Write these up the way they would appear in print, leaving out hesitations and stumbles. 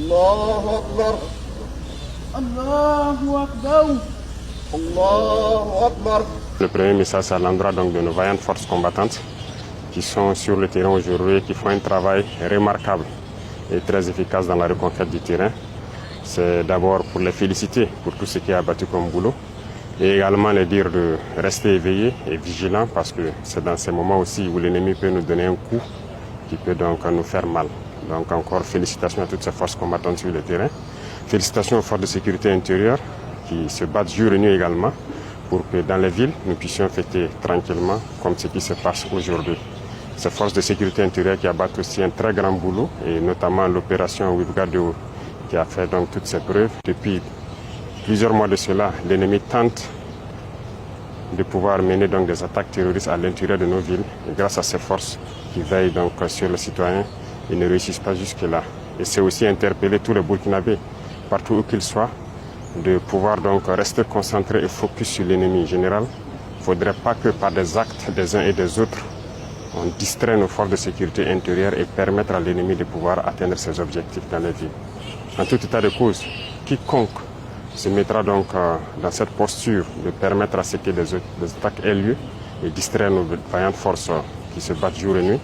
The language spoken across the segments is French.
الله أكبر الله أكبر الله أكبر. Le premier message c'est à l'endroit donc de nos vaillantes forces combattantes qui sont sur le terrain aujourd'hui et qui font un travail remarquable et très efficace dans la reconquête du terrain. C'est d'abord pour les féliciter pour tout ce qui est abattu comme boulot et également les dire de rester éveillés et vigilants parce que c'est dans ces moments aussi où l'ennemi peut nous donner un coup qui peut donc nous faire mal. Donc encore félicitations à toutes ces forces combattantes sur le terrain. Félicitations aux forces de sécurité intérieure qui se battent jour et nuit également pour que dans les villes, nous puissions fêter tranquillement comme ce qui se passe aujourd'hui. Ces forces de sécurité intérieure qui abattent aussi un très grand boulot et notamment l'opération Wivgado qui a fait donc toutes ces preuves. Depuis plusieurs mois de cela, l'ennemi tente de pouvoir mener donc des attaques terroristes à l'intérieur de nos villes et grâce à ces forces qui veillent donc sur les citoyens, ils ne réussissent pas jusque-là. Et c'est aussi interpeller tous les Burkinabés, partout où qu'ils soient, de pouvoir donc rester concentrés et focus sur l'ennemi général. Il ne faudrait pas que par des actes des uns et des autres, on distrait nos forces de sécurité intérieure et permettre à l'ennemi de pouvoir atteindre ses objectifs dans les villes. En tout état de cause, quiconque se mettra donc dans cette posture de permettre à ce que des attaques aient lieu et distraire nos vaillantes forces qui se battent jour et nuit,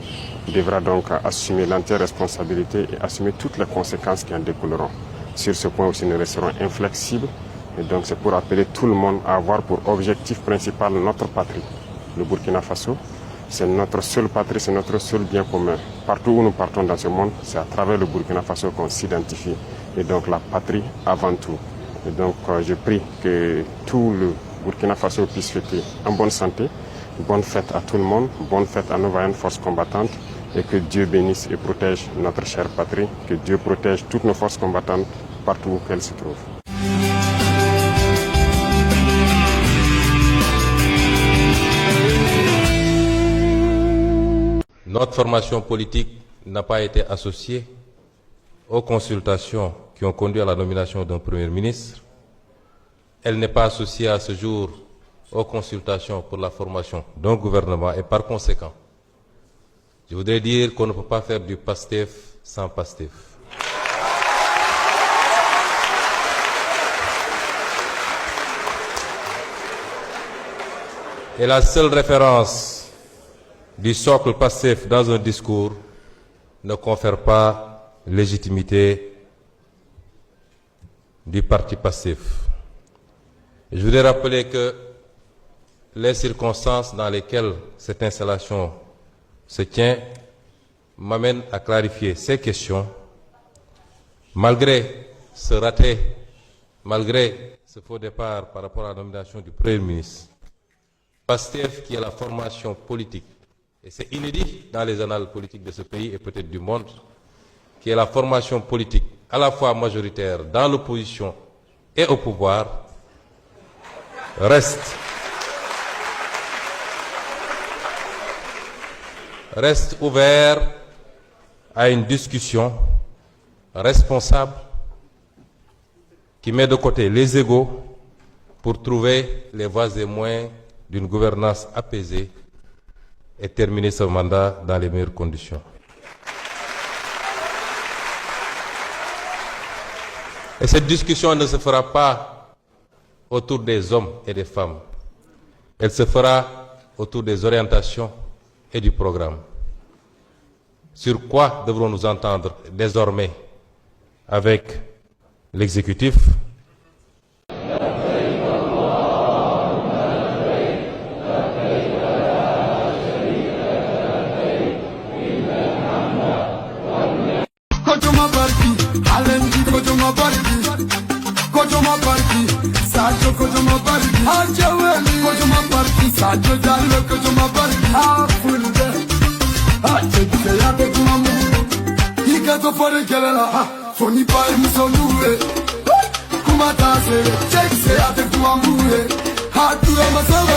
devra donc assumer l'entière responsabilité et assumer toutes les conséquences qui en découleront. Sur ce point aussi, nous resterons inflexibles et donc c'est pour appeler tout le monde à avoir pour objectif principal notre patrie. Le Burkina Faso, c'est notre seule patrie, c'est notre seul bien commun. Partout où nous partons dans ce monde, c'est à travers le Burkina Faso qu'on s'identifie. Et donc la patrie avant tout. Et donc je prie que tout le Burkina Faso puisse fêter en bonne santé. Bonne fête à tout le monde, bonne fête à nos vaillantes forces combattantes et que Dieu bénisse et protège notre chère patrie, que Dieu protège toutes nos forces combattantes partout où qu'elles se trouvent. Notre formation politique n'a pas été associée aux consultations qui ont conduit à la nomination d'un Premier ministre. Elle n'est pas associée à ce jour aux consultations pour la formation d'un gouvernement et par conséquent, je voudrais dire qu'on ne peut pas faire du PASTEF sans PASTEF. Et la seule référence du socle PASTEF dans un discours ne confère pas légitimité du parti PASTEF. Je voudrais rappeler que les circonstances dans lesquelles cette installation se tient m'amènent à clarifier ces questions. Malgré ce raté, malgré ce faux départ par rapport à la nomination du Premier ministre, PASTEF, qui est la formation politique, et c'est inédit dans les annales politiques de ce pays et peut-être du monde, qui est la formation politique à la fois majoritaire dans l'opposition et au pouvoir, reste ouvert à une discussion responsable qui met de côté les égos pour trouver les voies et moyens d'une gouvernance apaisée et terminer ce mandat dans les meilleures conditions. Et cette discussion ne se fera pas autour des hommes et des femmes. Elle se fera autour des orientations et du programme. Sur quoi devrons-nous entendre désormais avec l'exécutif? Foni pa musoluwe kumata se check se ate kuambuwe hatu ya masawa